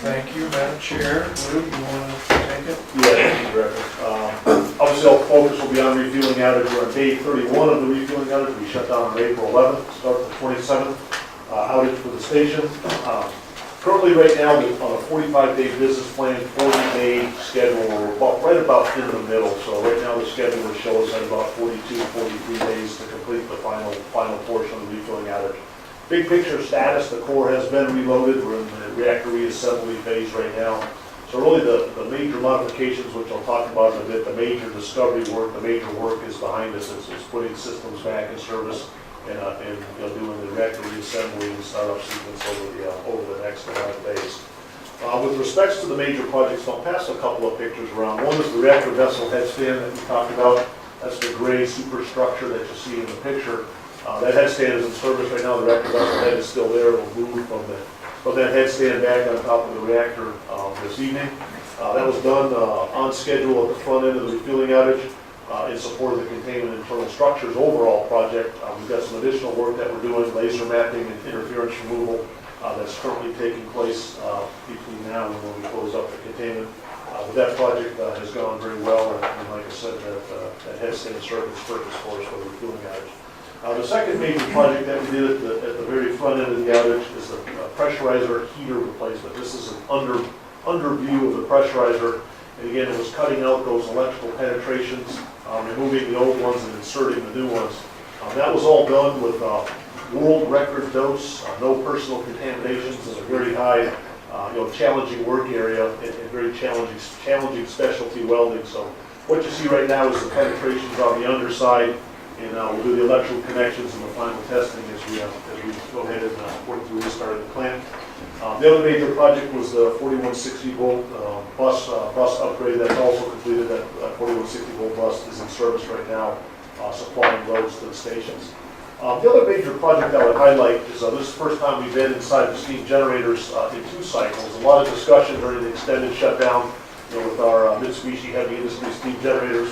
Thank you, Madam Chair. Lou, you want to take it? Yeah, thank you, Director. Obviously, all focus will be on refueling outage. We're on day 31 of the refueling outage. We shut down on April 11th, start the 27th outage for the station. Currently, right now, we're on a 45-day business plan, 40-day schedule. We're right about in the middle. So right now, the schedule will show us at about 42, 43 days to complete the final portion of the refueling outage. Big picture status, the core has been reloaded. We're in the reactor reassembly phase right now. So really the major modifications, which I'll talk about in a bit, the major discovery work, the major work is behind us. It's putting systems back in service and doing the reactor reassembly and startup sequence over the next 11 days. With respects to the major projects, I'll pass a couple of pictures around. One is the reactor vessel headstand that we talked about. That's the gray superstructure that you see in the picture. That headstand is in service right now. The reactor vessel head is still there. It'll move from that headstand back on top of the reactor this evening. That was done on schedule at the front end of the refueling outage in support of the containment internal structures overall project. We've got some additional work that we're doing, laser mapping and interference removal that's currently taking place between now and when we close up the containment. But that project has gone very well, and like I said, that headstand served its purpose for us for the refueling outage. The second major project that we did at the very front end of the outage is the pressurizer heater replacement. This is an under view of the pressurizer, and again, it was cutting out those electrical penetrations, removing the old ones and inserting the new ones. That was all done with world record dose, no personal contaminations, and a very high, challenging work area and very challenging specialty welding. So what you see right now is the penetrations on the underside. And we'll do the electrical connections and the final testing as we go ahead and work through restarting the plant. The other major project was the 4160 volt bus upgrade. That's also completed. That 4160 volt bus is in service right now, supplying loads to the stations. The other major project I would highlight is this is the first time we've been inside the steam generators in 2 cycles. A lot of discussion during the extended shutdown with our Mitsubishi heavy industry steam generators.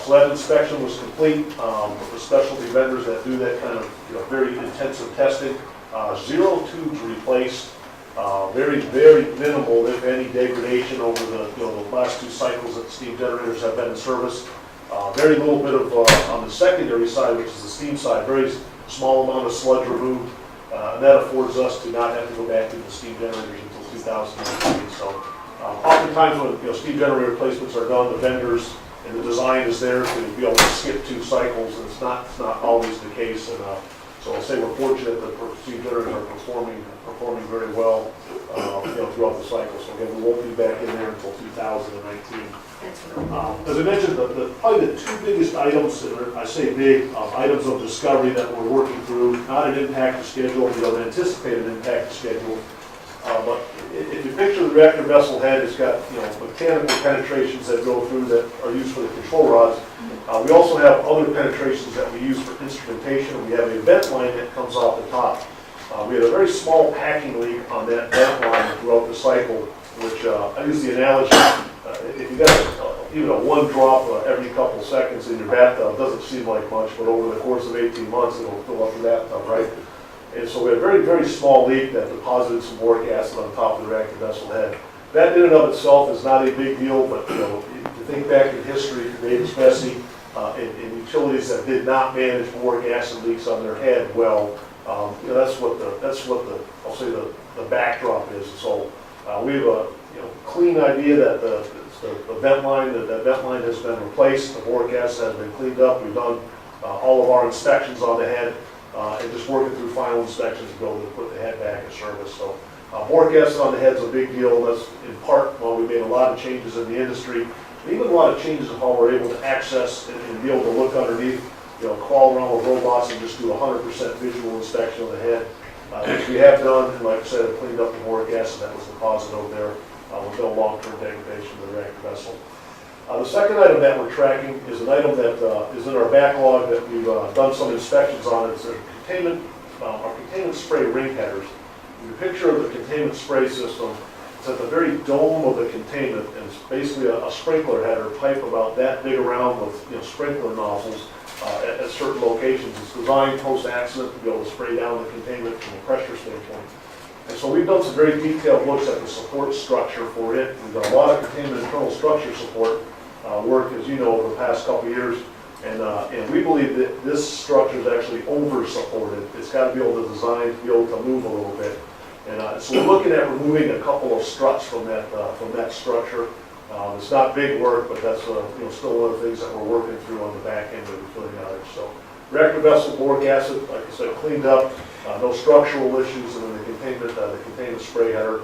So that inspection was complete with the specialty vendors that do that kind of very intensive testing. 0 tubes replaced, very minimal, if any, degradation over the last 2 cycles that the steam generators have been in service. Very little bit of on the secondary side, which is the steam side, very small amount of sludge removed, and that affords us to not have to go back into the steam generators until 2019. So oftentimes when steam generator replacements are done, the vendors and the design is there to be able to skip 2 cycles, and it's not always the case. And so I'll say we're fortunate that the steam generators are performing very well, throughout the cycle. So again, we won't be back in there until 2019. As I mentioned, probably the 2 biggest items, and I say big items of discovery that we're working through, not an impact to schedule. We don't anticipate an impact to schedule. But if you picture the reactor vessel head, it's got mechanical penetrations that go through that are used for the control rods. We also have other penetrations that we use for instrumentation. We have a vent line that comes off the top. We had a very small packing leak on that vent line throughout the cycle, which I use the analogy, if you got even a 1 drop every couple seconds in your bathtub, doesn't seem like much, but over the course of 18 months, it'll fill up your bathtub, right? And so we had a very, very small leak that deposited some boric acid on top of the reactor vessel head. That in and of itself is not a big deal, but if you think back in history, David Spessy, and utilities that did not manage boric acid leaks on their head well, that's what the I'll say the backdrop is. So we have a clean idea that the vent line has been replaced, the boric acid has been cleaned up. We've done all of our inspections on the head. And just working through final inspections to be able to put the head back in service. So boric acid on the head is a big deal. That's in part why we made a lot of changes in the industry, and even a lot of changes in how we're able to access and be able to look underneath, crawl around with robots and just do 100% visual inspection of the head, which we have done. And like I said, I've cleaned up the boric acid that was deposited over there with no long-term degradation of the reactor vessel. The second item that we're tracking is an item that is in our backlog that we've done some inspections on. It's our containment spray ring headers. The picture of the containment spray system, it's at the very dome of the containment, and it's basically a sprinkler header pipe about that big around with sprinkler nozzles at certain locations. It's designed post-accident to be able to spray down the containment from a pressure standpoint. And so we've done some very detailed looks at the support structure for it. We've done a lot of containment internal structure support work, as you know, over the past couple of years. And we believe that this structure is actually over-supported. It's got to be able to design, to be able to move a little bit. And so we're looking at removing a couple of struts from that structure. It's not big work, but that's still one of the things that we're working through on the back end of the filling outage. So reactor vessel boric acid, like I said, cleaned up, no structural issues, and then the containment spray header.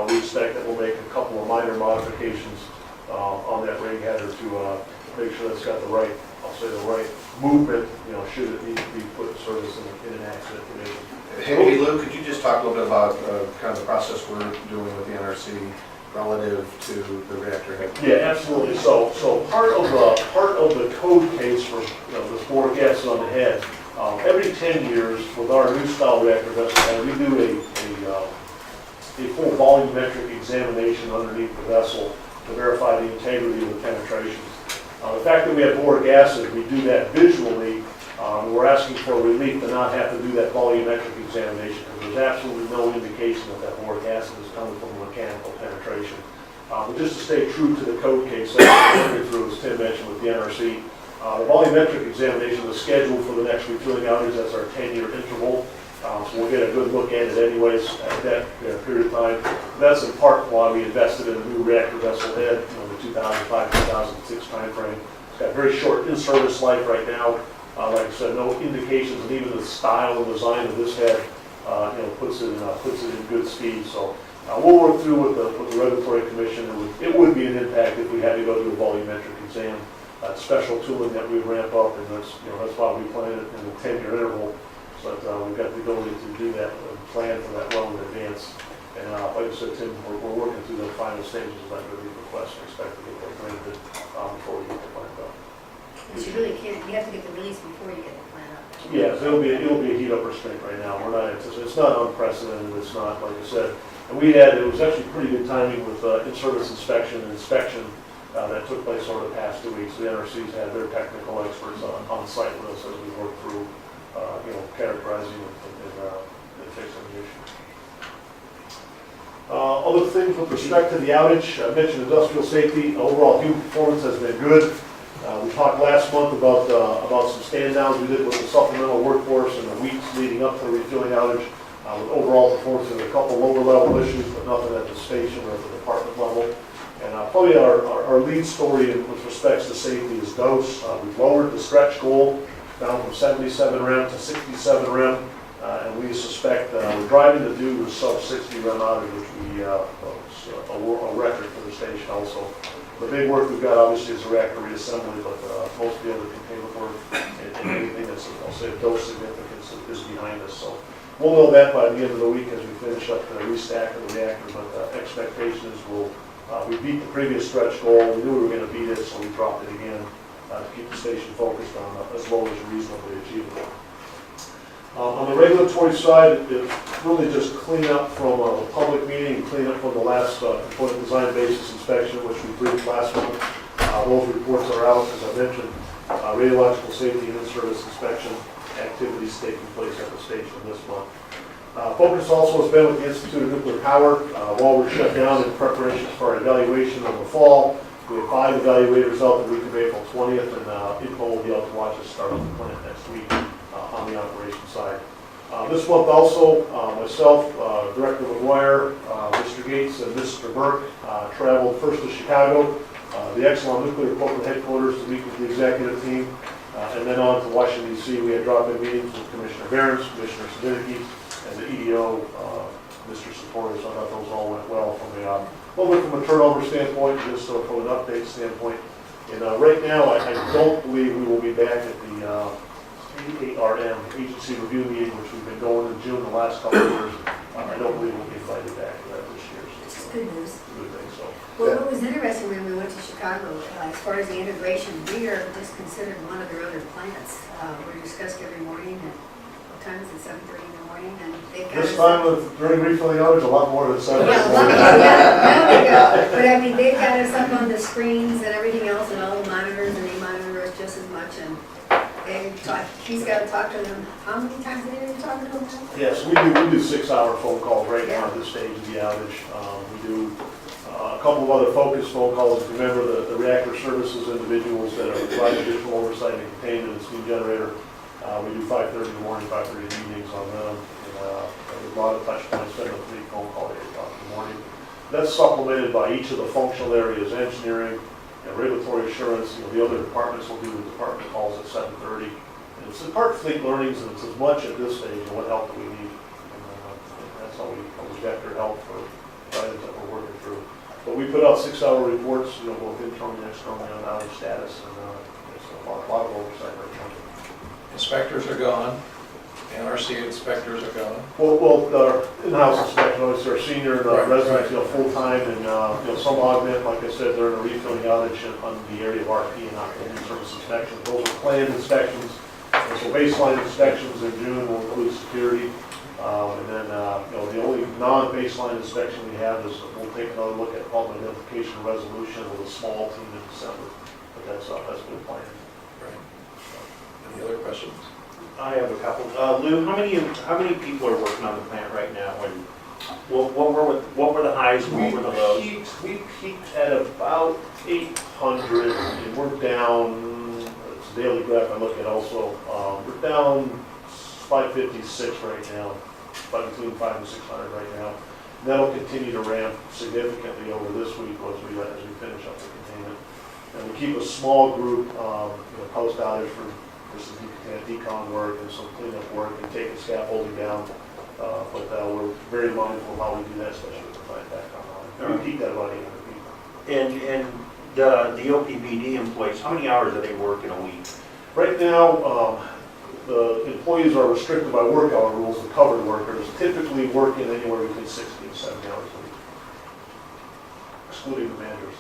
We expect that we'll make a couple of minor modifications on that ring header to make sure that's got the right, I'll say the right movement, should it need to be put in service in an accident condition. Hey, Lou, could you just talk a little bit about kind of the process we're doing with the NRC relative to the reactor head? Yeah, absolutely. So part of the code case for this boric acid on the head, every 10 years with our new style reactor vessel, we do a full volumetric examination underneath the vessel to verify the integrity of the penetrations. The fact that we have boric acid, we do that visually. We're asking for relief to not have to do that volumetric examination because there's absolutely no indication that boric acid is coming from a mechanical penetration. But just to stay true to the code case that we're working through, as Tim mentioned with the NRC, the volumetric examination is scheduled for the next refueling outage. That's our 10-year interval. So we'll get a good look at it anyways at that period of time. That's in part why we invested in a new reactor vessel head in the 2005-2006 timeframe. It's got very short in-service life right now. Like I said, no indications, and even the style and design of this head, puts it in good speed. So we'll work through with the regulatory commission. It would be an impact if we had to go do a volumetric exam. Special tooling that we ramp up, and that's why we plan it in a 10-year interval. So that we've got the ability to do that and plan for that well in advance. And like I said, Tim, we're working through the final stages of that relief request and expect to get that granted before we get the plan done. But you really can't, you have to get the release before you get the plan up. Yes, it'll be a heat up restraint right now. We're not anticipating, it's not unprecedented, it's not, like I said. And it was actually pretty good timing with in-service inspection and inspection that took place over the past 2 weeks. The NRC's had their technical experts on site with us as we work through, characterizing and fixing the issue. Other things with respect to the outage, I mentioned industrial safety. Overall human performance has been good. We talked last month about some stand downs we did with the supplemental workforce in the weeks leading up to the refueling outage. With overall performance and a couple lower level issues, but nothing at the station or at the department level. And probably our lead story with respects to safety is dose. We've lowered the stretch goal down from 77 rem to 67 rem. And we suspect we're driving to do the sub 60 rem outage, which was a record for the station also. The big work we've got obviously is the reactor reassembly, but most of the other containment work and anything that's, I'll say, of dose significance is behind us. So we'll know that by the end of the week as we finish up the restack of the reactor, but the expectation is we beat the previous stretch goal. We knew we were going to beat it, so we dropped it again to keep the station focused on as low as reasonably achievable. On the regulatory side, it's really just clean up from a public meeting, clean up from the last component design basis inspection, which we briefed last month. Those reports are out, as I mentioned. Radiological safety and in-service inspection activities taking place at the station this month. Focus also has been with the Institute of Nuclear Power. While we're shut down in preparation for our evaluation of the fall, we have 5 evaluators out the week of April 20th, and info will be out to watch us start up the plant next week on the operations side. This month also, myself, Director McGuire, Mr. Gates, and Mr. Burke traveled first to Chicago, the Exelon Nuclear Corporate Headquarters to meet with the executive team, and then on to Washington, D.C. We had drop-in meetings with Commissioner Behrens, Commissioner Savinicki, and the EDO, Mr. Sapori. So I thought those all went well from a turnover standpoint, just from an update standpoint. And right now, I don't believe we will be back at the ARM, agency review meeting, which we've been going in June the last couple of years. I don't believe we'll be invited back to that this year. So It's good news. good thing. So. Well, what was interesting when we went to Chicago, as far as the integration, we are just considered one of their other plants. We're discussed every morning at, what time is it, 7:30 in the morning? And they've got This time during refilling outage, a lot more than 7. Yeah, there we go. But I mean, they've got us up on the screens and everything else and all the monitors, and they monitor us just as much. And they He's got to talk to them, how many times a day are you talking to them now? Yes, we do 6-hour phone calls right now at this stage of the outage. We do a couple of other focus phone calls. If you remember, the reactor services individuals that are providing additional oversight and containment and steam generator, we do 5:30 in the morning, 5:30 in the evenings on them. And a lot of touch points, 7 to 3 phone call at 8 o'clock in the morning. That's supplemented by each of the functional areas, engineering, regulatory assurance. The other departments will do the department calls at 7:30. And it's in part fleet learnings, and it's as much at this stage of what help do we need. And that's how we vector help for items that we're working through. But we put out 6-hour reports, both internally and externally on outage status, and it's a lot of oversight right now. Inspectors are gone, NRC inspectors are gone. Well, our in-house inspection, obviously our senior Right, residents, right. full-time, and, some augment, like I said, they're in a refilling outage on the area of RP and not in-service inspections. Those are planned inspections, and so baseline inspections in June will include security. And then, the only non-baseline inspection we have is we'll take another look at problem identification and resolution with a small team in December. But that's been planned. Right. Any other questions? I have a couple. Lou, how many people are working on the plant right now? And what were the highs and what were the lows? We peaked at about 800, and we're down, it's a daily graph I look at also, we're down 556 right now, between 500 and 600 right now. And that'll continue to ramp significantly over this week as we finish up the containment. And we keep a small group, post outage for some decon work and some cleanup work and taking scaffolding down. But we're very mindful of how we do that, especially with the plant back online. We peaked at about 800 people. And the OPPD employees, how many hours are they working a week? Right now, the employees are restricted by work hour rules, the covered workers, typically working anywhere between 60 and 70 hours a week, excluding the managers.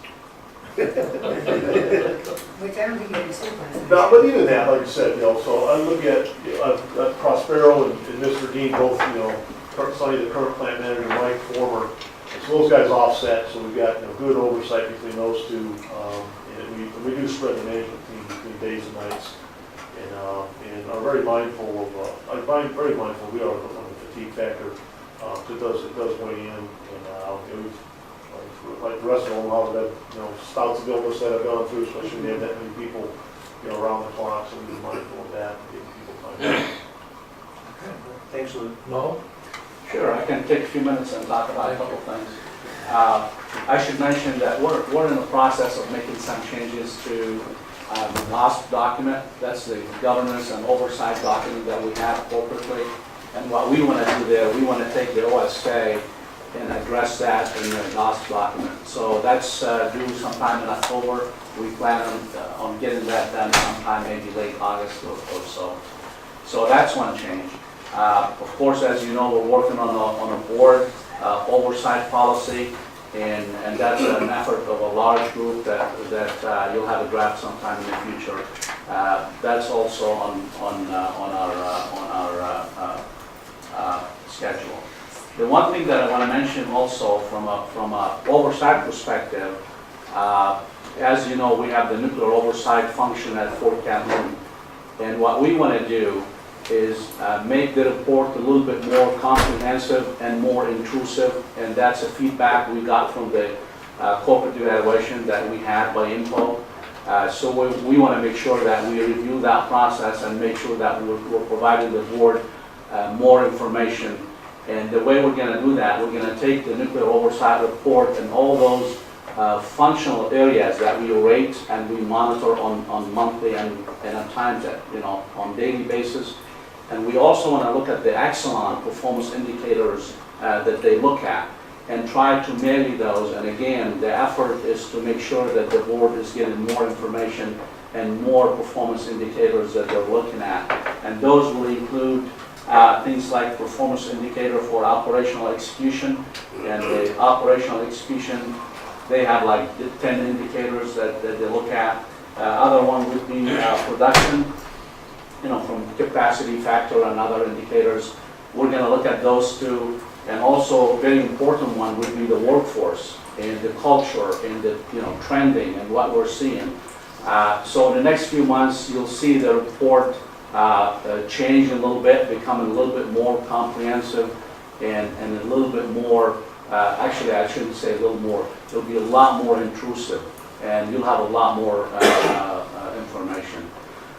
Which I don't think you had supervised. No, but even that, like I said, so I look at Prospero and Mr. Dean, both, Sonny, the current plant manager, Mike, former. And so those guys offset, so we've got good oversight between those two. And we do spread the management team between days and nights. And are very mindful of, I'm very mindful, we are on the fatigue factor. It does weigh in. And like the rest of them, all that, stouts of illness that I've gone through, especially when you have that many people, around the clock, so we be mindful of that, giving people time. Thanks, Lou. Mo? Sure, I can take a few minutes and talk about a couple of things. I should mention that we're in the process of making some changes to the last document. That's the governance and oversight document that we have corporately. And what we want to do there, we want to take the OSK and address that in the last document. So that's due sometime in October. We plan on getting that done sometime maybe late August or so. So that's one change. Of course, as you know, we're working on a board oversight policy, and that's an effort of a large group that you'll have a draft sometime in the future. That's also on our schedule. The one thing that I want to mention also from a oversight perspective, as you know, we have the nuclear oversight function at Fort Calhoun, and what we want to do is make the report a little bit more comprehensive and more intrusive, and that's a feedback we got from the corporate evaluation that we had by INPO. So we want to make sure that we review that process and make sure that we're providing the board more information. And the way we're going to do that, we're going to take the nuclear oversight report and all those functional areas that we rate and we monitor on monthly and at times on daily basis. And we also want to look at the excellent performance indicators that they look at and try to marry those. And again, the effort is to make sure that the board is getting more information and more performance indicators that they're looking at. And those will include things like performance indicator for operational execution. And the operational execution, they have like 10 indicators that they look at. Other one would be production, from capacity factor and other indicators. We're going to look at those two. And also a very important one would be the workforce and the culture and the trending and what we're seeing. So in the next few months, you'll see the report changing a little bit, becoming a little bit more comprehensive and a little bit more, actually I shouldn't say a little more, it'll be a lot more intrusive and you'll have a lot more information.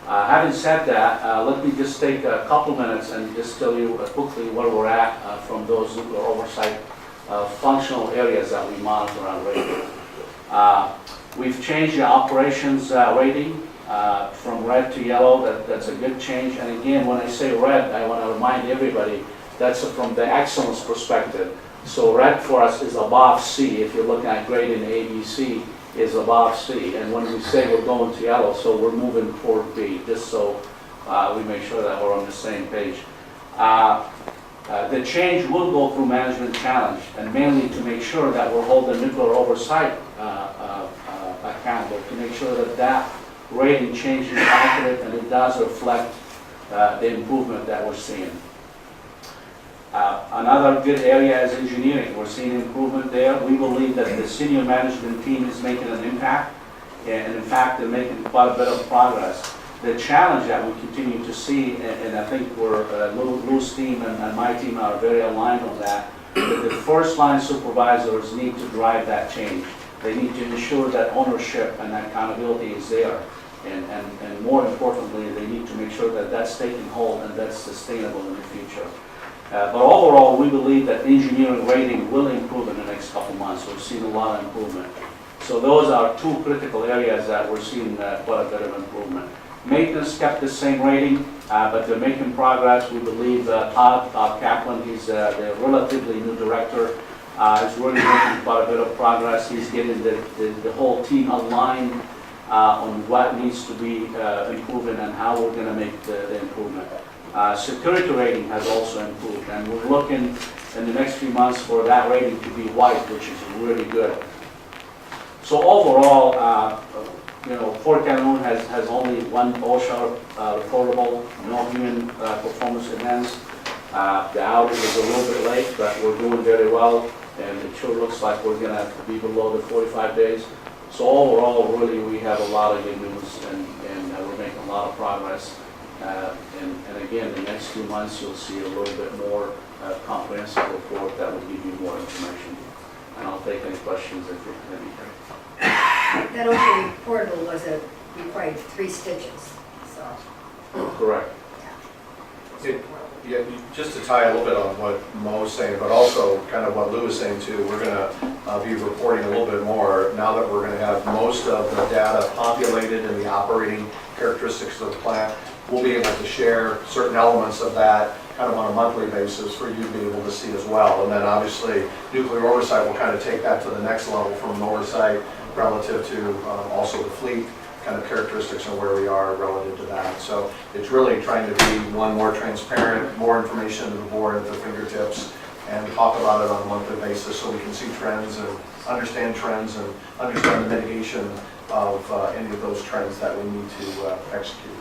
Having said that, let me just take a couple minutes and just tell you quickly where we're at from those nuclear oversight functional areas that we monitor on radio. We've changed the operations rating from red to yellow. That's a good change. And again, when I say red, I want to remind everybody that's from the excellence perspective. So red for us is above C. If you're looking at grading ABC, is above C. And when we say we're going to yellow, so we're moving toward B, just so we make sure that we're on the same page. The change will go through management challenge, and mainly to make sure that we're holding nuclear oversight accountable, to make sure that that rating change is accurate and it does reflect the improvement that we're seeing. Another good area is engineering. We're seeing improvement there. We believe that the senior management team is making an impact, and in fact, they're making quite a bit of progress. The challenge that we continue to see, and I think Lou's team and my team are very aligned on that the first line supervisors need to drive that change. They need to ensure that ownership and accountability is there. And more importantly, they need to make sure that that's taking hold and that's sustainable in the future. But overall, we believe that engineering rating will improve in the next couple months. We've seen a lot of improvement. So those are two critical areas that we're seeing quite a bit of improvement. Maintenance kept the same rating, but they're making progress. We believe Todd Kaplan, he's the relatively new director, is really making quite a bit of progress. He's getting the whole team aligned on what needs to be improving and how we're going to make the improvement. Security rating has also improved, and we're looking in the next few months for that rating to be white, which is really good. So overall, Fort Calhoun has only one OSHA reportable, no human performance events. The outage is a little bit late, but we're doing very well, and it sure looks like we're going to be below the 45 days. So overall, really, we have a lot of good news, and we're making a lot of progress. And again, the next few months, you'll see a little bit more comprehensive report that will give you more information. And I'll take any questions if you have any. That OSHA reportable was required 3 stitches, so. Correct. Yeah, just to tie a little bit on what Mo's saying, but also kind of what Lou was saying too, we're going to be reporting a little bit more now that we're going to have most of the data populated in the operating characteristics of the plant. We'll be able to share certain elements of that kind of on a monthly basis for you to be able to see as well. And then obviously nuclear oversight will kind of take that to the next level from an oversight relative to also the fleet kind of characteristics and where we are relative to that. So it's really trying to be one more transparent, more information to the board at their fingertips, and talk about it on a monthly basis so we can see trends and understand the mitigation of any of those trends that we need to execute.